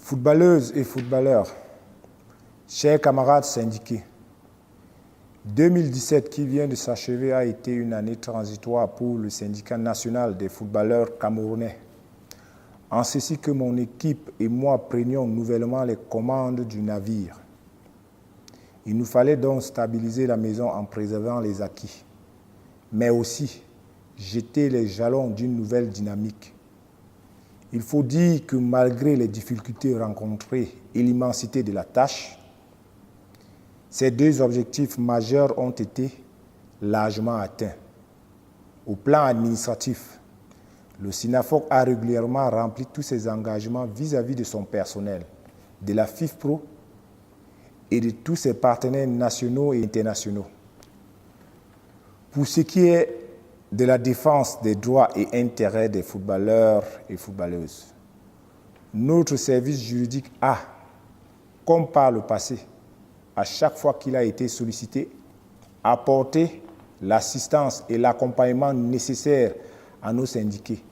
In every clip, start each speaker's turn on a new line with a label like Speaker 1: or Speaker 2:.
Speaker 1: Footballeuses et footballeurs, chers camarades syndiqués, 2017 qui vient de s'achever a été une année transitoire pour le syndicat national des footballeurs camerounais. En ceci que mon équipe et moi prenions nouvellement les commandes du navire. Il nous fallait donc stabiliser la maison en préservant les acquis, mais aussi jeter les jalons d'une nouvelle dynamique. Il faut dire que malgré les difficultés rencontrées et l'immensité de la tâche, ces deux objectifs majeurs ont été largement atteints. Au plan administratif, le SINAFOC a régulièrement rempli tous ses engagements vis-à-vis de son personnel, de la FIFPro et de tous ses partenaires nationaux et internationaux. Pour ce qui est de la défense des droits et intérêts des footballeurs et footballeuses, notre service juridique a, comme par le passé, à chaque fois qu'il a été sollicité, apporté l'assistance et l'accompagnement nécessaires à nos syndiqués.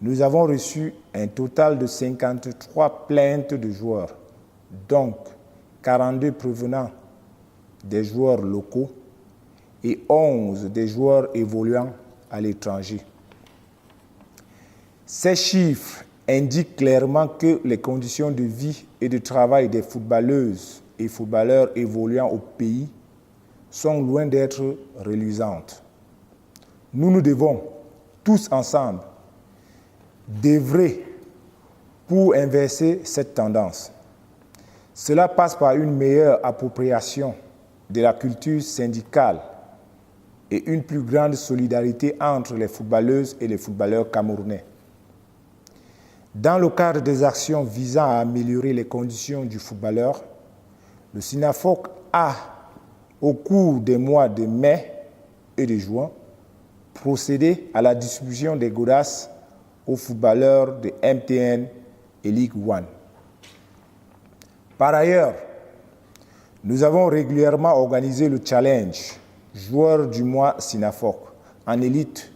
Speaker 1: Nous avons reçu un total de 53 plaintes de joueurs, donc 42 provenant des joueurs locaux et 11 des joueurs évoluant à l'étranger. Ces chiffres indiquent clairement que les conditions de vie et de travail des footballeuses et footballeurs évoluant au pays sont loin d'être reluisantes. Nous devons, tous ensemble, d'œuvrer pour inverser cette tendance. Cela passe par une meilleure appropriation de la culture syndicale et une plus grande solidarité entre les footballeuses et les footballeurs camerounais. Dans le cadre des actions visant à améliorer les conditions du footballeur, le SINAFOC a, au cours des mois de mai et de juin, procédé à la distribution des godasses aux footballeurs de MTN et Ligue 1. Par ailleurs, nous avons régulièrement organisé le challenge joueur du mois SINAFOC en élite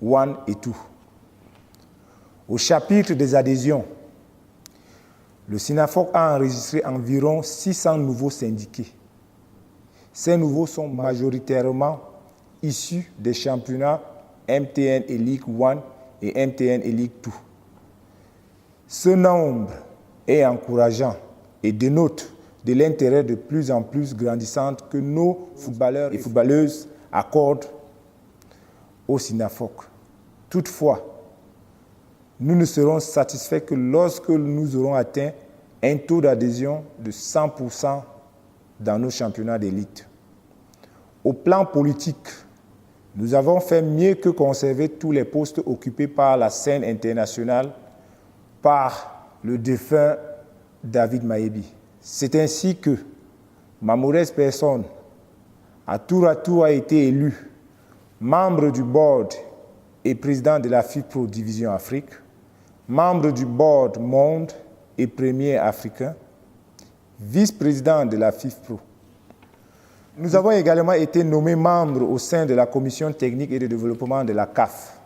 Speaker 1: 1 et 2. Au chapitre des adhésions, le SINAFOC a enregistré environ 600 nouveaux syndiqués. Ces nouveaux sont majoritairement issus des championnats MTN et Ligue 1 et MTN et Ligue 2. Ce nombre est encourageant et dénote de l'intérêt de plus en plus grandissant que nos footballeurs et footballeuses accordent au SINAFOC. Toutefois, nous ne serons satisfaits que lorsque nous aurons atteint un taux d'adhésion de 100% dans nos championnats d'élite. Au plan politique, nous avons fait mieux que conserver tous les postes occupés par la scène internationale par le défunt David Mayebi. C'est ainsi que ma modeste personne, à tour a été élu membre du board et président de la FIFPro Division Afrique, membre du board Monde et premier africain, vice-président de la FIFPro. Nous avons également été nommés membres au sein de la commission technique et de développement de la CAF.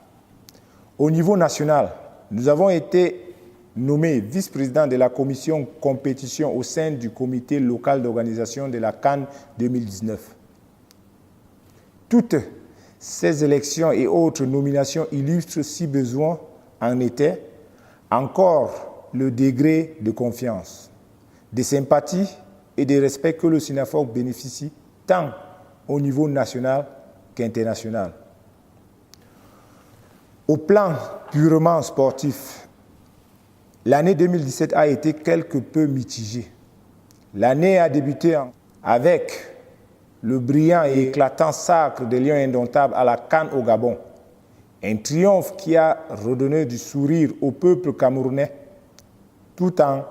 Speaker 1: Au niveau national, nous avons été nommé vice-président de la commission compétition au sein du comité local d'organisation de la CAN 2019. Toutes ces élections et autres nominations illustrent, si besoin en était, encore le degré de confiance, de sympathie et de respect que le SINAFOC bénéficie tant au niveau national qu'international. Au plan purement sportif, l'année 2017 a été quelque peu mitigée. L'année a débuté avec le brillant et éclatant sacre des Lions indomptables à la CAN au Gabon. Un triomphe qui a redonné du sourire au peuple camerounais, tout en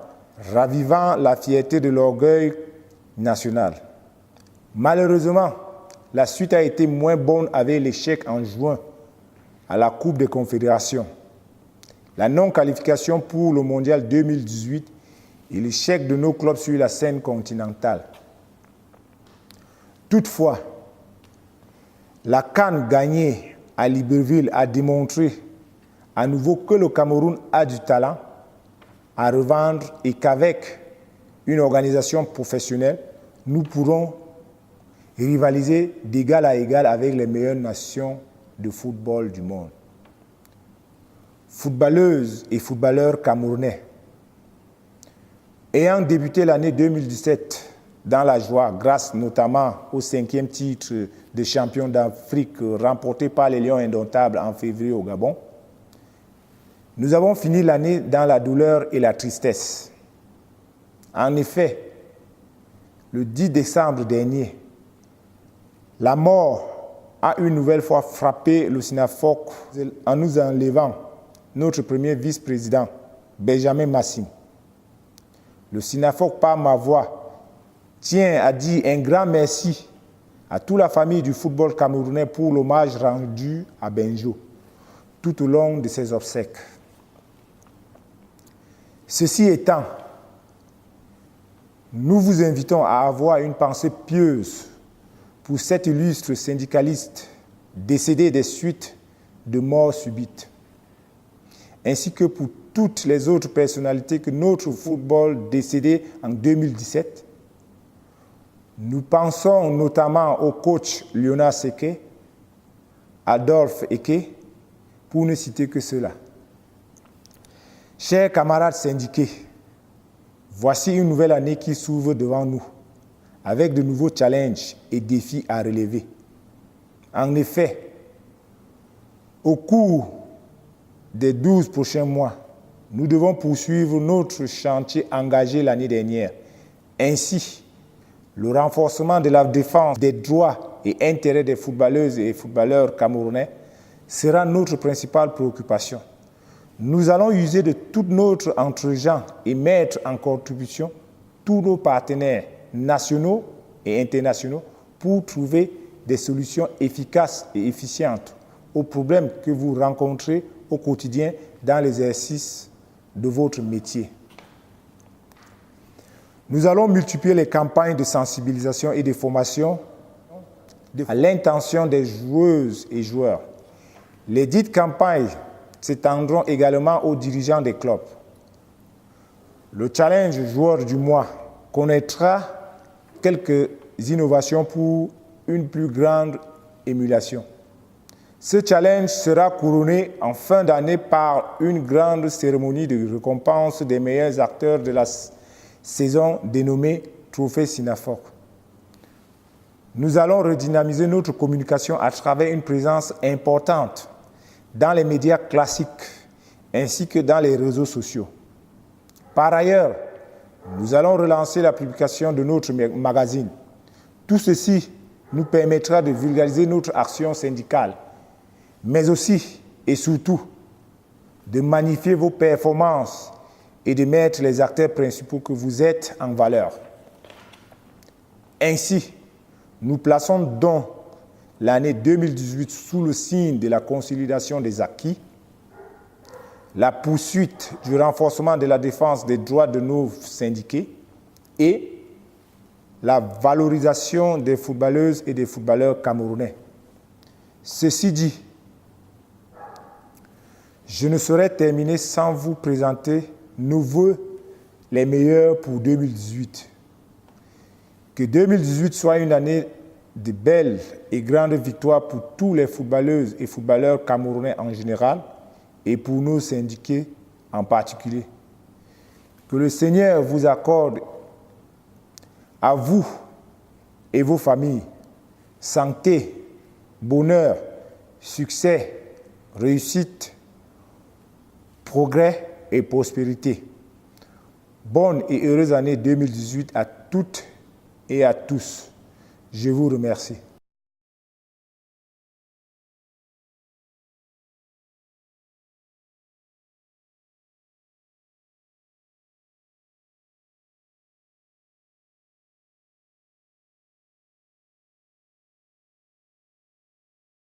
Speaker 1: ravivant la fierté de l'orgueil national. Malheureusement, la suite a été moins bonne avec l'échec en juin à la Coupe des Confédérations, la non-qualification pour le Mondial 2018 et l'échec de nos clubs sur la scène continentale. Toutefois, la CAN gagnée à Libreville a démontré à nouveau que le Cameroun a du talent à revendre et qu'avec une organisation professionnelle, nous pourrons rivaliser d'égal à égal avec les meilleures nations de football du monde. Footballeuses et footballeurs camerounais, ayant débuté l'année 2017 dans la joie, grâce notamment au 5e titre de champion d'Afrique remporté par les Lions indomptables en février au Gabon, nous avons fini l'année dans la douleur et la tristesse. En effet, le 10 décembre dernier, la mort a une nouvelle fois frappé le SYNAFOC en nous enlevant notre premier vice-président, Benjamin Massing. Le SYNAFOC, par ma voix, tient à dire un grand merci à toute la famille du football camerounais pour l'hommage rendu à Benjo tout au long de ses obsèques. Ceci étant, nous vous invitons à avoir une pensée pieuse pour cet illustre syndicaliste décédé des suites de mort subite, ainsi que pour toutes les autres personnalités que notre football décédé en 2017. Nous pensons notamment au coach Léonard Seke, Adolphe Eke, pour ne citer que cela. Chers camarades syndiqués, voici une nouvelle année qui s'ouvre devant nous, avec de nouveaux challenges et défis à relever. En effet, au cours des 12 prochains mois, nous devons poursuivre notre chantier engagé l'année dernière. Ainsi, le renforcement de la défense des droits et intérêts des footballeuses et footballeurs camerounais sera notre principale préoccupation. Nous allons user de tout notre entre-gens et mettre en contribution tous nos partenaires nationaux et internationaux pour trouver des solutions efficaces et efficientes aux problèmes que vous rencontrez au quotidien dans l'exercice de votre métier. Nous allons multiplier les campagnes de sensibilisation et de formation à l'intention des joueuses et joueurs. Les dites campagnes s'étendront également aux dirigeants des clubs. Le challenge joueur du mois connaîtra quelques innovations pour une plus grande émulation. Ce challenge sera couronné en fin d'année par une grande cérémonie de récompense des meilleurs acteurs de la saison dénommée Trophée SYNAFOC. Nous allons redynamiser notre communication à travers une présence importante dans les médias classiques ainsi que dans les réseaux sociaux. Par ailleurs, nous allons relancer la publication de notre magazine. Tout ceci nous permettra de vulgariser notre action syndicale, mais aussi et surtout de magnifier vos performances et de mettre les acteurs principaux que vous êtes en valeur. Ainsi, nous plaçons donc l'année 2018 sous le signe de la consolidation des acquis, la poursuite du renforcement de la défense des droits de nos syndiqués et la valorisation des footballeuses et des footballeurs camerounais. Ceci dit, je ne saurais terminer sans vous présenter nos vœux les meilleurs pour 2018. Que 2018 soit une année de belles et grandes victoires pour tous les footballeuses et footballeurs camerounais en général et pour nos syndiqués en particulier. Que le Seigneur vous accorde à vous et vos familles santé, bonheur, succès, réussite, progrès et prospérité. Bonne et heureuse année 2018 à toutes et à tous. Je vous remercie.